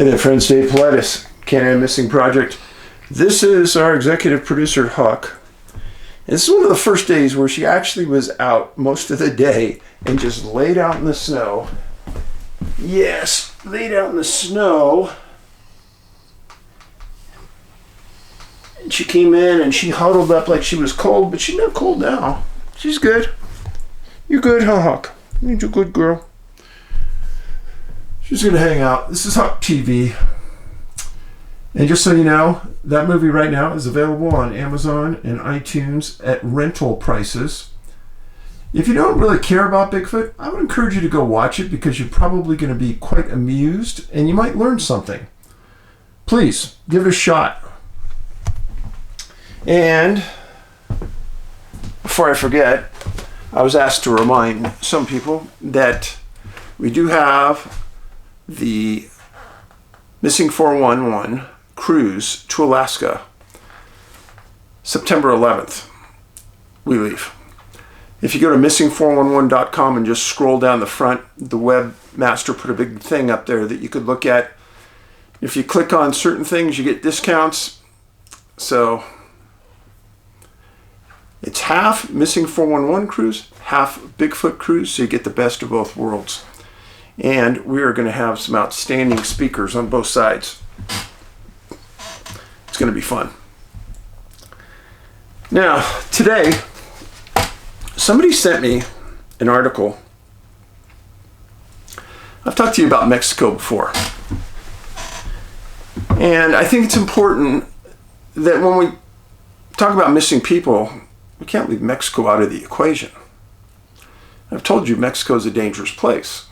Hey there, friends. David Paulides, Canada Missing Project. This is our executive producer, Huck. And this is one of the first days where she actually was out most of the day and just laid out in the snow. Yes, laid out in the snow. And she came in and she huddled up like she was cold, but she's not cold now. She's good. You're good, huh, Huck? You're a good girl. She's going to hang out. This is Huck TV. And just so you know, that movie right now is available on Amazon and iTunes at rental prices. If you don't really care about Bigfoot, I would encourage you to go watch it because you're probably going to be quite amused and you might learn something. Please, give it a shot. And before I forget, I was asked to remind some people that we do have the Missing 411 cruise to Alaska. September 11th, we leave. If you go to missing411.com and just scroll down the front, the webmaster put a big thing up there that you could look at. If you click on certain things, you get discounts. So it's half Missing 411 cruise, half Bigfoot cruise, so you get the best of both worlds. And we are going to have some outstanding speakers on both sides. It's going to be fun. Now, today, somebody sent me an article. I've talked to you about Mexico before. And I think it's important that when we talk about missing people, we can't leave Mexico out of the equation. I've told you Mexico is a dangerous place,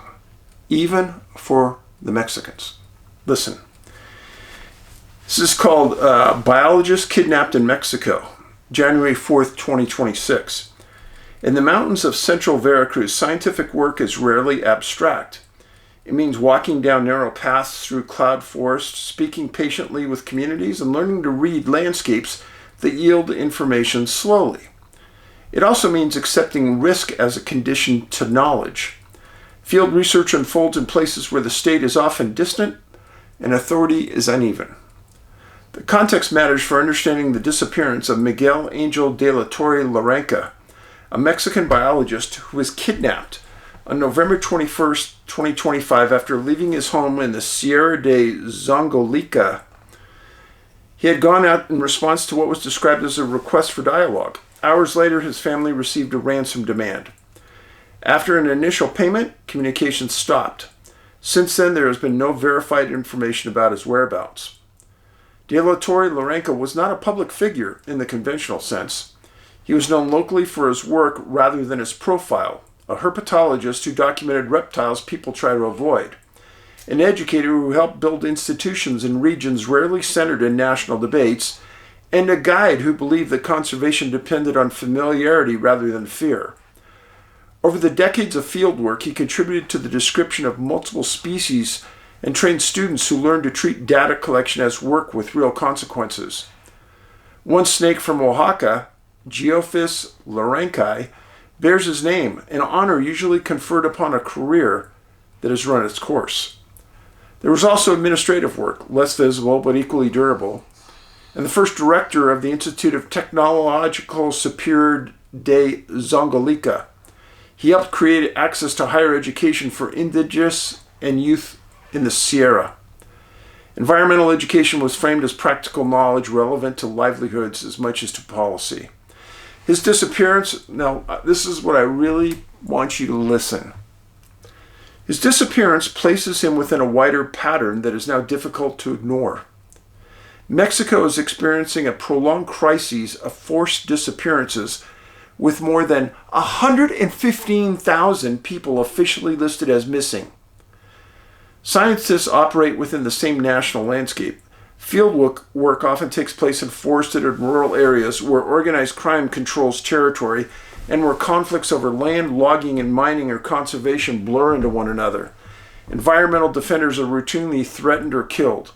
even for the Mexicans. Listen, this is called Biologist Kidnapped in Mexico, January 4th, 2026. In the mountains of central Veracruz, scientific work is rarely abstract. It means walking down narrow paths through cloud forests, speaking patiently with communities, and learning to read landscapes that yield information slowly. It also means accepting risk as a condition to knowledge. Field research unfolds in places where the state is often distant and authority is uneven. The context matters for understanding the disappearance of Miguel Angel de la Torre Larranca, a Mexican biologist who was kidnapped on November 21st, 2025 after leaving his home in the Sierra de Zongolica. He had gone out in response to what was described as a request for dialogue. Hours later, his family received a ransom demand. After an initial payment, communication stopped. Since then, there has been no verified information about his whereabouts. De la Torre Larranca was not a public figure in the conventional sense. He was known locally for his work rather than his profile, a herpetologist who documented reptiles people try to avoid, an educator who helped build institutions in regions rarely centered in national debates, and a guide who believed that conservation depended on familiarity rather than fear. Over the decades of fieldwork, he contributed to the description of multiple species and trained students who learned to treat data collection as work with real consequences. One snake from Oaxaca, Geophis larrancae, bears his name, an honor usually conferred upon a career that has run its course. There was also administrative work, less visible but equally durable, and the first director of the Institute of Technological Superior de Zongolica. He helped create access to higher education for indigenous and youth in the Sierra. Environmental education was framed as practical knowledge relevant to livelihoods as much as to policy. His disappearance, now this is what I really want you to listen. His disappearance places him within a wider pattern that is now difficult to ignore. Mexico is experiencing a prolonged crisis of forced disappearances with more than 115,000 people officially listed as missing. Scientists operate within the same national landscape. Field work often takes place in forested and rural areas where organized crime controls territory and where conflicts over land, logging, and mining or conservation blur into one another. Environmental defenders are routinely threatened or killed.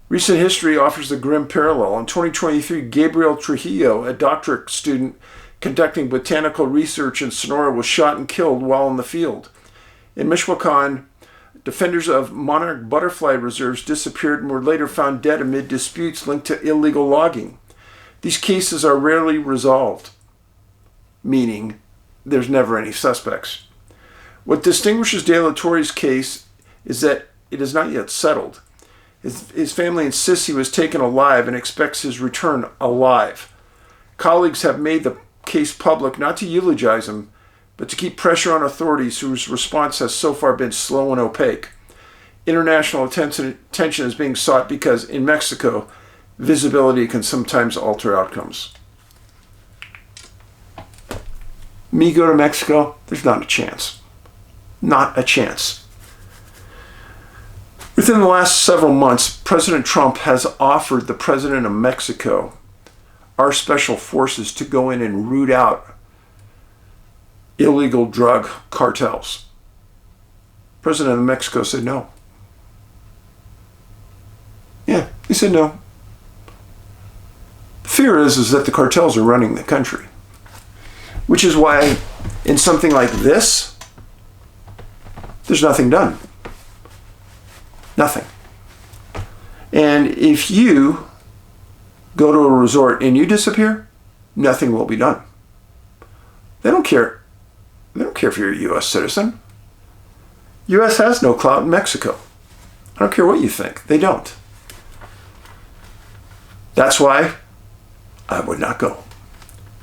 Recent history offers a grim parallel. In 2023, Gabriel Trujillo, a doctorate student conducting botanical research in Sonora, was shot and killed while in the field. In Michoacan, Defenders of monarch butterfly reserves disappeared and were later found dead amid disputes linked to illegal logging. These cases are rarely resolved, meaning there's never any suspects. What distinguishes De La Torre's case is that it is not yet settled. His family insists he was taken alive and expects his return alive. Colleagues have made the case public not to eulogize him, but to keep pressure on authorities whose response has so far been slow and opaque. International attention is being sought because in Mexico, visibility can sometimes alter outcomes. Me go to Mexico? There's not a chance. Not a chance. Within the last several months, President Trump has offered the president of Mexico our special forces to go in and root out illegal drug cartels. President of Mexico said no. Yeah, he said no. The fear is that the cartels are running the country, which is why in something like this, there's nothing done. Nothing. And if you go to a resort and you disappear, nothing will be done. They don't care. They don't care if you're a U.S. citizen. U.S. has no clout in Mexico. I don't care what you think. They don't. That's why I would not go.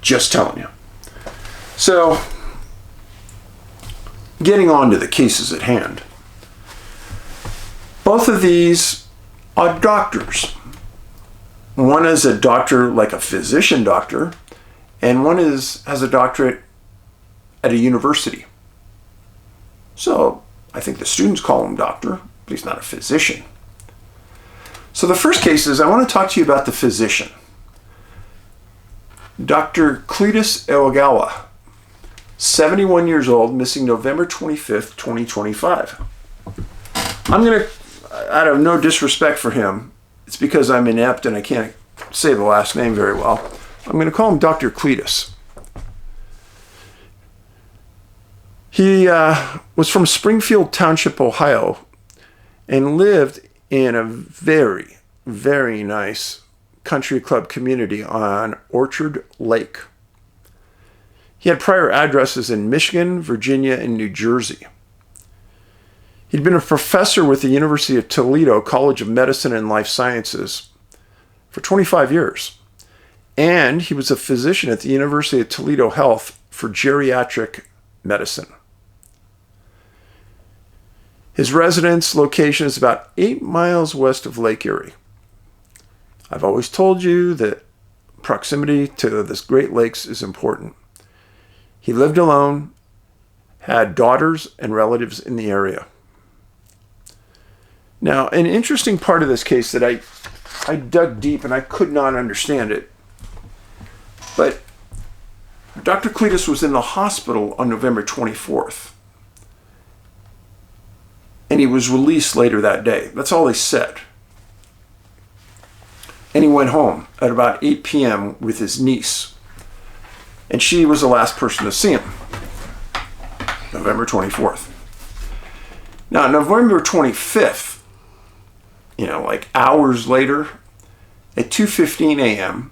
Just telling you. So, getting on to the cases at hand. Both of these are doctors. One is a doctor, like a physician doctor, and one has a doctorate at a university. So I think the students call him doctor, but he's not a physician. So the first case is I want to talk to you about the physician. Dr. Cletus Iwuagwa, 71 years old, missing November 25th, 2025. I'm going to, out of no disrespect for him, it's because I'm inept and I can't say the last name very well, I'm going to call him Dr. Cletus. He was from Springfield Township, Ohio, and lived in a very, very nice country club community on Orchard Lake. He had prior addresses in Michigan, Virginia, and New Jersey. He'd been a professor with the University of Toledo College of Medicine and Life Sciences for 25 years. And he was a physician at the University of Toledo Health for geriatric medicine. His residence location is about 8 miles west of Lake Erie. I've always told you that proximity to this Great Lakes is important. He lived alone, had daughters and relatives in the area. Now, an interesting part of this case that I dug deep and I could not understand it, but Dr. Cletus was in the hospital on November 24th. And he was released later that day. That's all they said. And he went home at about 8 p.m. with his niece. And she was the last person to see him. November 24th. Now, November 25th, like hours later, at 2:15 a.m.,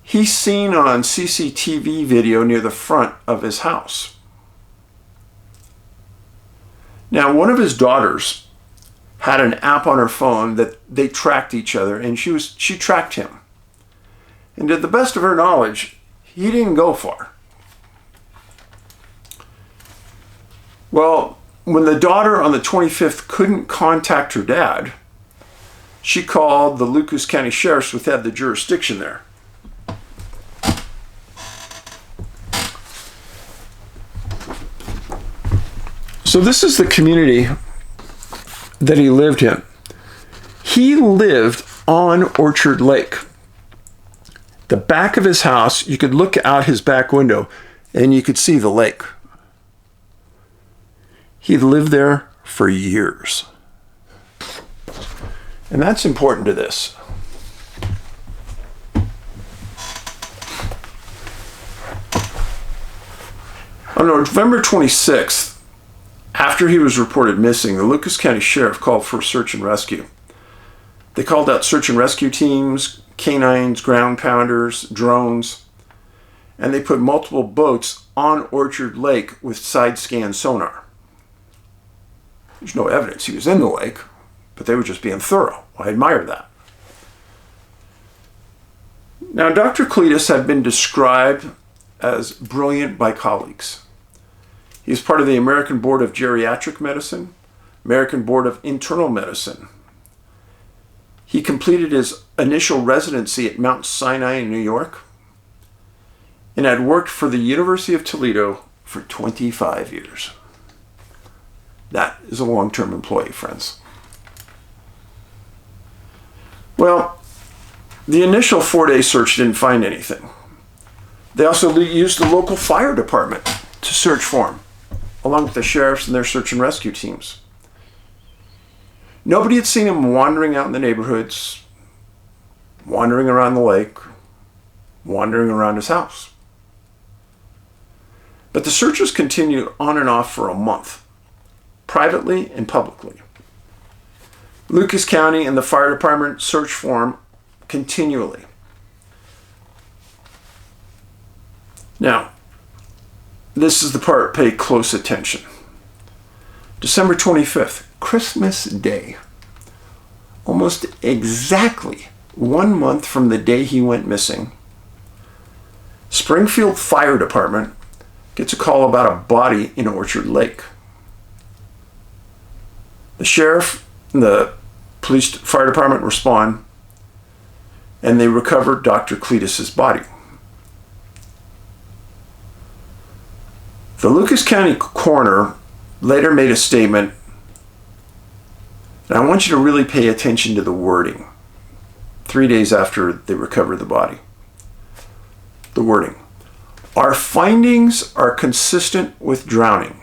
he's seen on CCTV video near the front of his house. Now, one of his daughters had an app on her phone that they tracked each other, and she tracked him. And to the best of her knowledge, he didn't go far. Well, when the daughter on the 25th couldn't contact her dad, she called the Lucas County Sheriffs, which had the jurisdiction there. So this is the community that he lived in. He lived on Orchard Lake. The back of his house, you could look out his back window and you could see the lake. He lived there for years. And that's important to this. On November 26th, After he was reported missing, the Lucas County Sheriff called for search and rescue. They called out search and rescue teams, canines, ground pounders, drones, and they put multiple boats on Orchard Lake with side scan sonar. There's no evidence he was in the lake, but they were just being thorough. I admire that. Now, Dr. Cletus had been described as brilliant by colleagues. He was part of the American Board of Geriatric Medicine, American Board of Internal Medicine. He completed his initial residency at Mount Sinai in New York and had worked for the University of Toledo for 25 years. That is a long-term employee, friends. Well, the initial 4-day search didn't find anything. They also used the local fire department to search for him, along with the sheriffs and their search and rescue teams. Nobody had seen him wandering out in the neighborhoods, wandering around the lake, wandering around his house. But the searches continued on and off for a month, privately and publicly. Lucas County and the fire department searched for him continually. Now, this is the part, pay close attention. December 25th, Christmas Day. Almost exactly 1 month from the day he went missing, Springfield Fire Department gets a call about a body in Orchard Lake. The sheriff and the police fire department respond, and they recover Dr. Cletus's body. The Lucas County coroner later made a statement, and I want you to really pay attention to the wording 3 days after they recovered the body. The wording: our findings are consistent with drowning.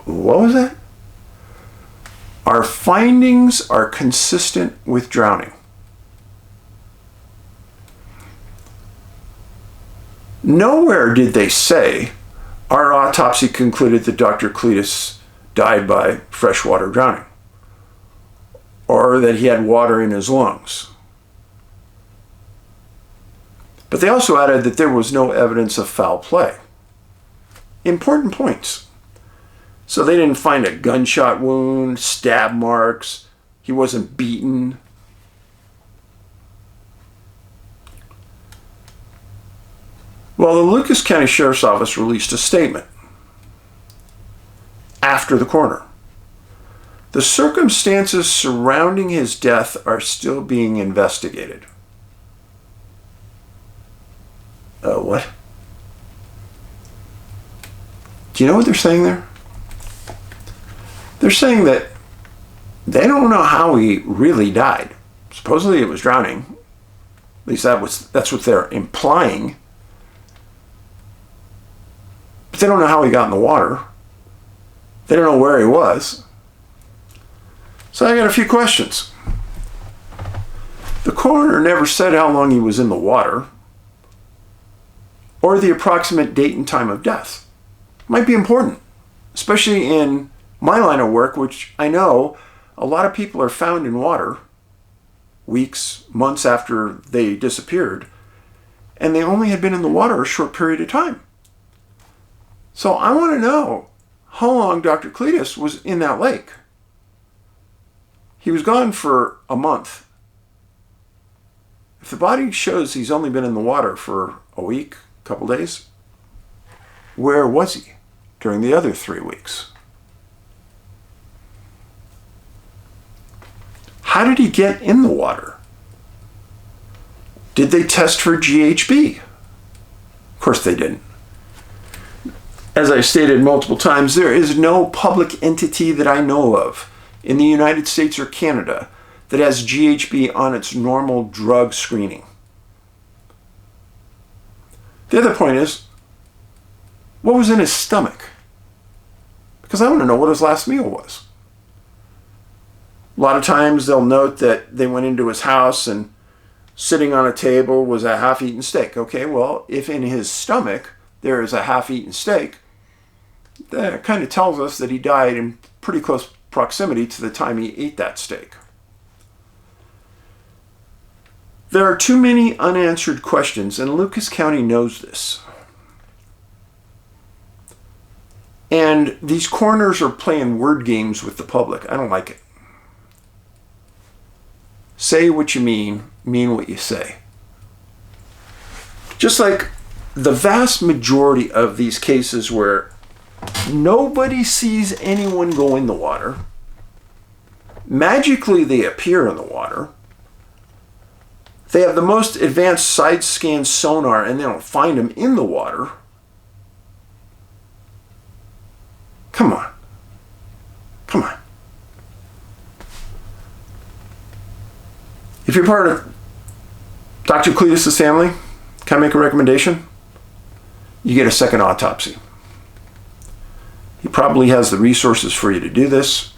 What was that? Our findings are consistent with drowning. Nowhere did they say our autopsy concluded that Dr. Cletus died by freshwater drowning, or that he had water in his lungs. But they also added that there was no evidence of foul play. Important points. So they didn't find a gunshot wound, stab marks, he wasn't beaten. Well, the Lucas County Sheriff's Office released a statement after the coroner. The circumstances surrounding his death are still being investigated. What? Do you know what they're saying there? They're saying that they don't know how he really died. Supposedly it was drowning. At least that's what they're implying. But they don't know how he got in the water. They don't know where he was. So I got a few questions. The coroner never said how long he was in the water or the approximate date and time of death. Might be important, especially in my line of work, which I know a lot of people are found in water weeks, months after they disappeared, and they only had been in the water a short period of time. So I want to know how long Dr. Cletus was in that lake. He was gone for a month. If the body shows he's only been in the water for a week, a couple days, where was he during the other 3 weeks? How did he get in the water? Did they test for GHB? Of course they didn't. As I stated multiple times, there is no public entity that I know of in the United States or Canada that has GHB on its normal drug screening. The other point is, what was in his stomach? Because I want to know what his last meal was. A lot of times they'll note that they went into his house and sitting on a table was a half-eaten steak. Okay, well, if in his stomach there is a half-eaten steak, That kind of tells us that he died in pretty close proximity to the time he ate that steak. There are too many unanswered questions, and Lucas County knows this. And these coroners are playing word games with the public. I don't like it. Say what you mean what you say. Just like the vast majority of these cases where nobody sees anyone go in the water, magically they appear in the water. They have the most advanced side scan sonar and they don't find them in the water. Come on. Come on. If you're part of Dr. Cletus' family, can I make a recommendation? You get a second autopsy. He probably has the resources for you to do this,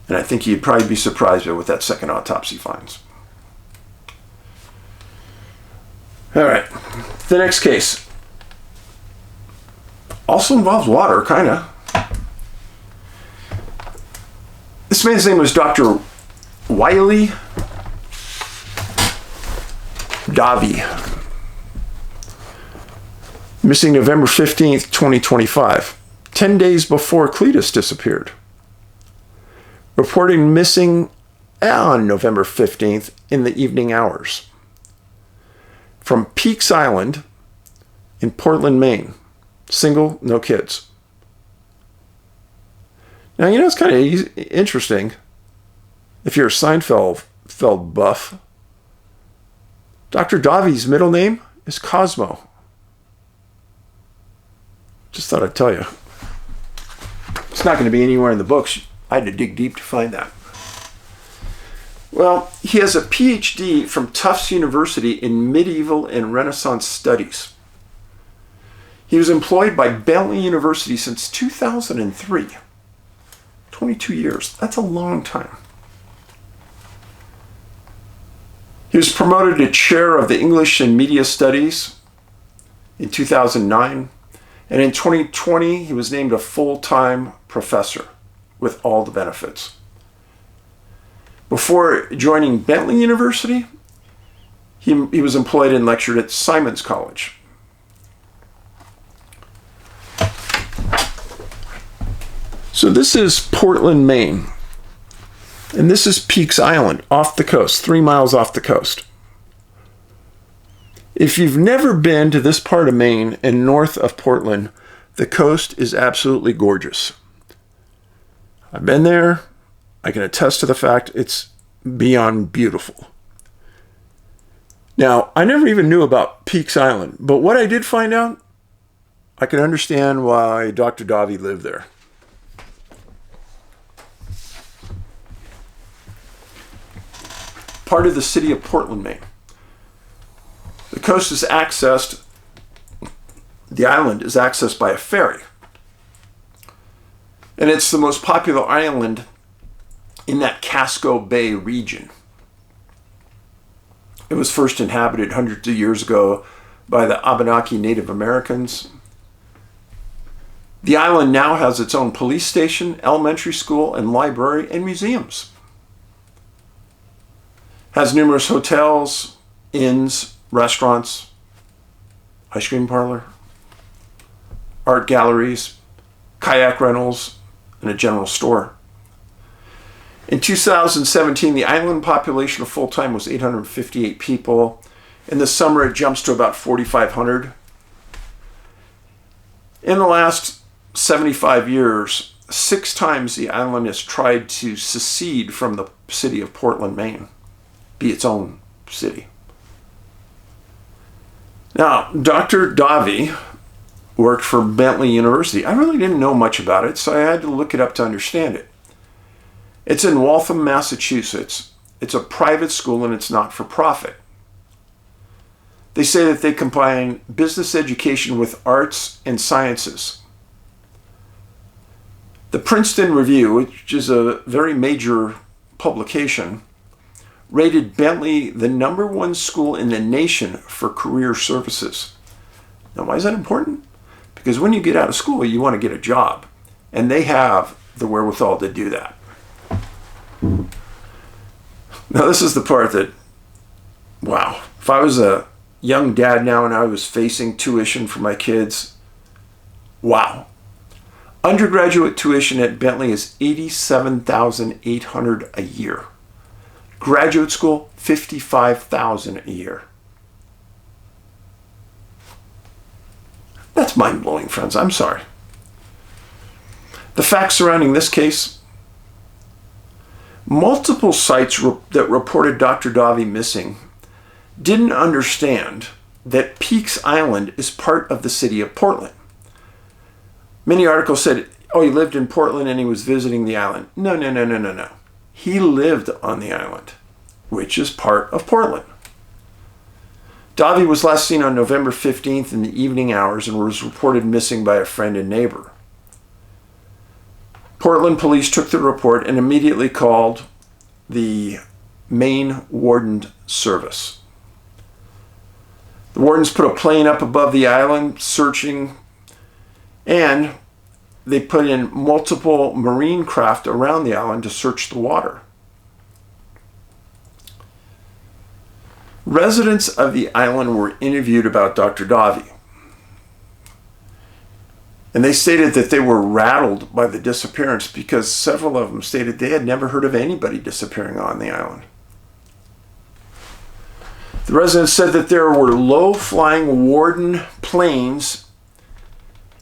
and I think you'd probably be surprised at what that second autopsy finds. All right, the next case also involves water, kind of. This man's name was Dr. Wiley Davi. Missing November 15th, 2025, 10 days before Cletus disappeared. Reported missing on November 15th in the evening hours. From Peaks Island in Portland, Maine. Single, no kids. Now, you know, it's kind of interesting. If you're a Seinfeld buff, Dr. Davi's middle name is Cosmo. Just thought I'd tell you. It's not going to be anywhere in the books. I had to dig deep to find that. Well, he has a PhD from Tufts University in Medieval and Renaissance Studies. He was employed by Bentley University since 2003. 22 years. That's a long time. He was promoted to chair of the English and Media Studies in 2009. And in 2020, he was named a full-time professor with all the benefits. Before joining Bentley University, he was employed and lectured at Simon's College. So this is Portland, Maine. And this is Peaks Island, off the coast, 3 miles off the coast. If you've never been to this part of Maine and north of Portland, the coast is absolutely gorgeous. I've been there. I can attest to the fact it's beyond beautiful. Now, I never even knew about Peaks Island, but what I did find out, I can understand why Dr. Davi lived there. Part of the city of Portland, Maine. The coast is accessed, the island is accessed by a ferry. And it's the most popular island in that Casco Bay region. It was first inhabited hundreds of years ago by the Abenaki Native Americans. The island now has its own police station, elementary school, and library and museums. Has numerous hotels, inns, restaurants, ice cream parlor, art galleries, kayak rentals, and a general store. In 2017, the island population of full-time was 858 people. In the summer, it jumps to about 4,500. In the last 75 years, 6 times the island has tried to secede from the city of Portland, Maine, be its own city. Now, Dr. Davi worked for Bentley University. I really didn't know much about it, so I had to look it up to understand it. It's in Waltham, Massachusetts. It's a private school and it's not for profit. They say that they combine business education with arts and sciences. The Princeton Review, which is a very major publication, rated Bentley the #1 school in the nation for career services. Now, why is that important? Because when you get out of school, you want to get a job. And they have the wherewithal to do that. Now, this is the part that, wow. If I was a young dad now and I was facing tuition for my kids, wow. Undergraduate tuition at Bentley is $87,800 a year. Graduate school, $55,000 a year. That's mind-blowing, friends. I'm sorry. The facts surrounding this case: multiple sites that reported Dr. Davi missing didn't understand that Peaks Island is part of the city of Portland. Many articles said, oh, he lived in Portland and he was visiting the island. No. He lived on the island, which is part of Portland. Davi was last seen on November 15th in the evening hours and was reported missing by a friend and neighbor. Portland police took the report and immediately called the Maine Warden Service. The wardens put a plane up above the island searching, and they put in multiple marine craft around the island to search the water. Residents of the island were interviewed about Dr. Davi, and they stated that they were rattled by the disappearance because several of them stated they had never heard of anybody disappearing on the island. The residents said that there were low-flying warden planes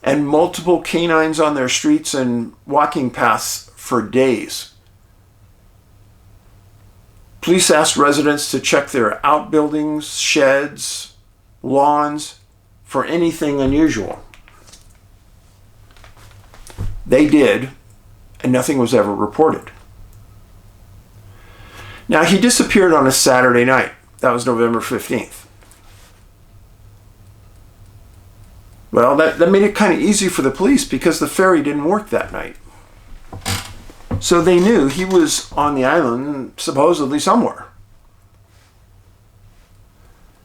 and multiple canines on their streets and walking paths for days. Police asked residents to check their outbuildings, sheds, lawns for anything unusual. They did, and nothing was ever reported. Now, he disappeared on a Saturday night. That was November 15th. Well, that made it kind of easy for the police because the ferry didn't work that night. So they knew he was on the island, supposedly somewhere.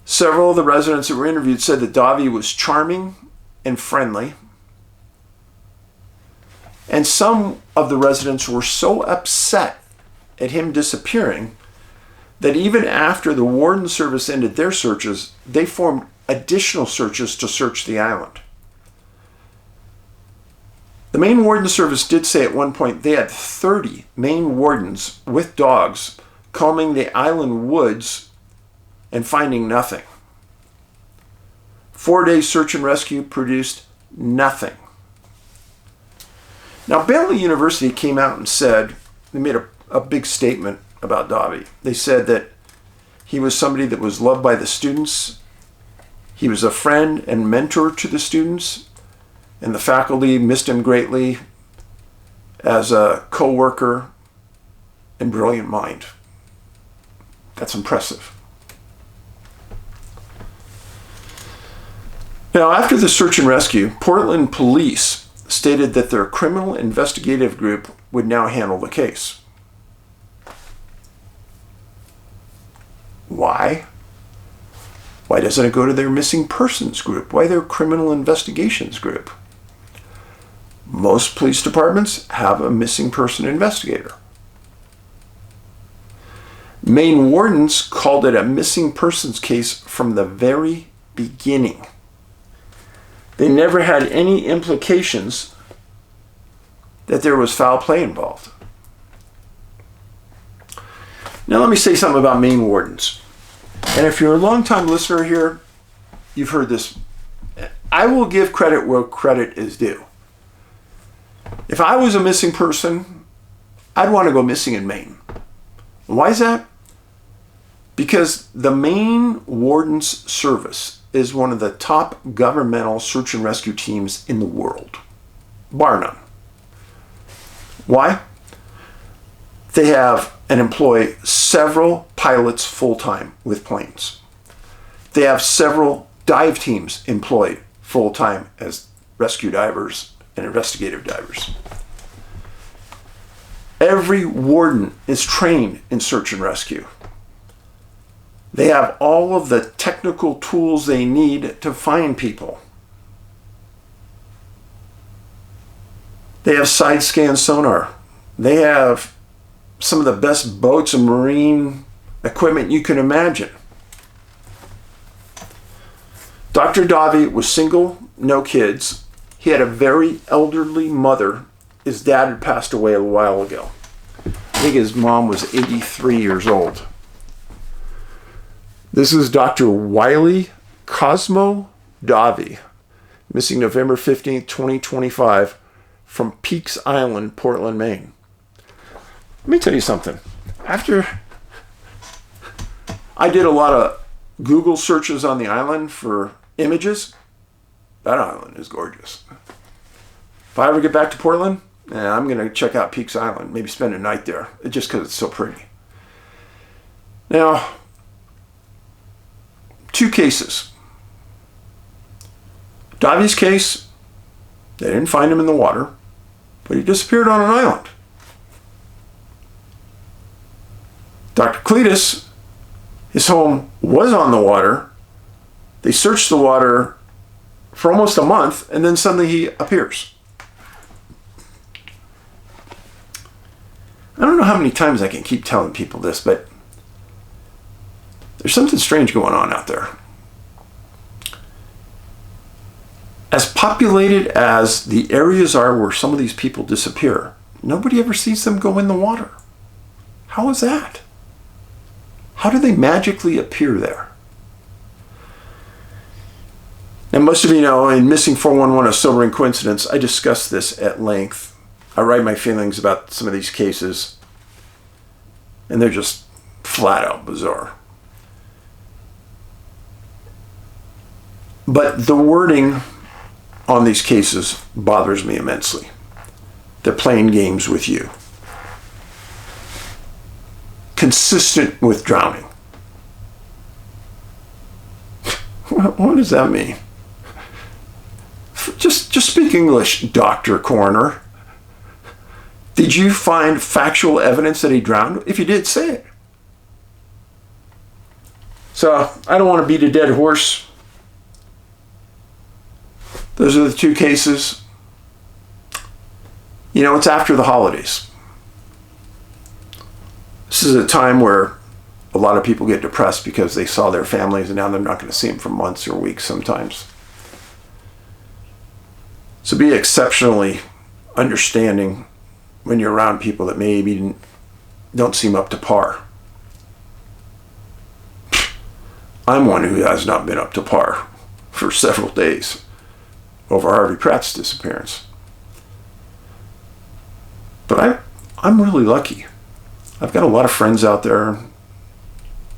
Several of the residents that were interviewed said that Davi was charming and friendly. And some of the residents were so upset at him disappearing that even after the warden service ended their searches, they formed additional searches to search the island. The Maine Warden Service did say at one point they had 30 Maine wardens with dogs combing the island woods and finding nothing. 4-day search and rescue produced nothing. Now, Bentley University came out and said, they made a big statement about Davi. They said that he was somebody that was loved by the students. He was a friend and mentor to the students, and the faculty missed him greatly as a co-worker and brilliant mind. That's impressive. Now, after the search and rescue, Portland police stated that their criminal investigative group would now handle the case. Why? Why doesn't it go to their missing persons group? Why their criminal investigations group? Most police departments have a missing person investigator. Maine wardens called it a missing persons case from the very beginning. They never had any implications that there was foul play involved. Now let me say something about Maine wardens. And if you're a long-time listener here, you've heard this. I will give credit where credit is due. If I was a missing person, I'd want to go missing in Maine. Why is that? Because the Maine Warden's Service is one of the top governmental search and rescue teams in the world, bar none. Why? They have and employ several pilots full-time with planes. They have several dive teams employed full-time as rescue divers and investigative divers. Every warden is trained in search and rescue. They have all of the technical tools they need to find people. They have side scan sonar. They have some of the best boats and marine equipment you can imagine. Dr. Davi was single, no kids. He had a very elderly mother. His dad had passed away a while ago. I think his mom was 83 years old. This is Dr. Wiley Davi, missing November 15th, 2025, from Peaks Island, Portland, Maine. Let me tell you something. After I did a lot of Google searches on the island for images, that island is gorgeous. If I ever get back to Portland, I'm going to check out Peaks Island, maybe spend a night there, just because it's so pretty. Now, 2 cases. Davi's case, they didn't find him in the water, but he disappeared on an island. Dr. Cletus, his home was on the water. They searched the water for almost a month, and then suddenly he appears. I don't know how many times I can keep telling people this, but there's something strange going on out there. As populated as the areas are where some of these people disappear, nobody ever sees them go in the water. How is that? How do they magically appear there? Now, most of you know in Missing 411, A Sobering Coincidence, I discuss this at length. I write my feelings about some of these cases, and they're just flat out bizarre. But the wording on these cases bothers me immensely. They're playing games with you. Consistent with drowning. What does that mean? Just speak English, Dr. Coroner. Did you find factual evidence that he drowned? If you did, say it. So, I don't want to beat a dead horse. Those are the 2 cases. You know, it's after the holidays. This is a time where a lot of people get depressed because they saw their families and now they're not going to see them for months or weeks sometimes. So be exceptionally understanding when you're around people that maybe don't seem up to par. I'm one who has not been up to par for several days over Harvey Pratt's disappearance. But I'm really lucky. I've got a lot of friends out there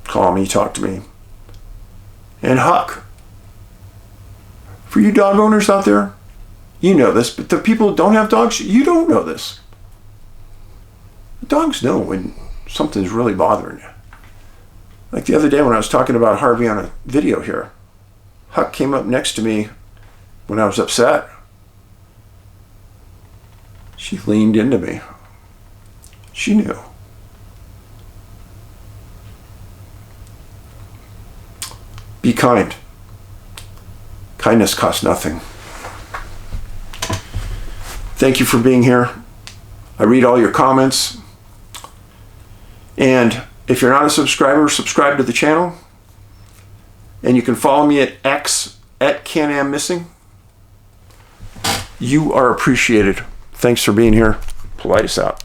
call me, talk to me. And Huck, for you dog owners out there, you know this, but the people who don't have dogs, you don't know this. Dogs know when something's really bothering you. Like the other day when I was talking about Harvey on a video here, Huck came up next to me when I was upset. She leaned into me. She knew. Be kind. Kindness costs nothing. Thank you for being here. I read all your comments. And if you're not a subscriber, subscribe to the channel. And you can follow me at X at Can-Am Missing. You are appreciated. Thanks for being here. Paulides out.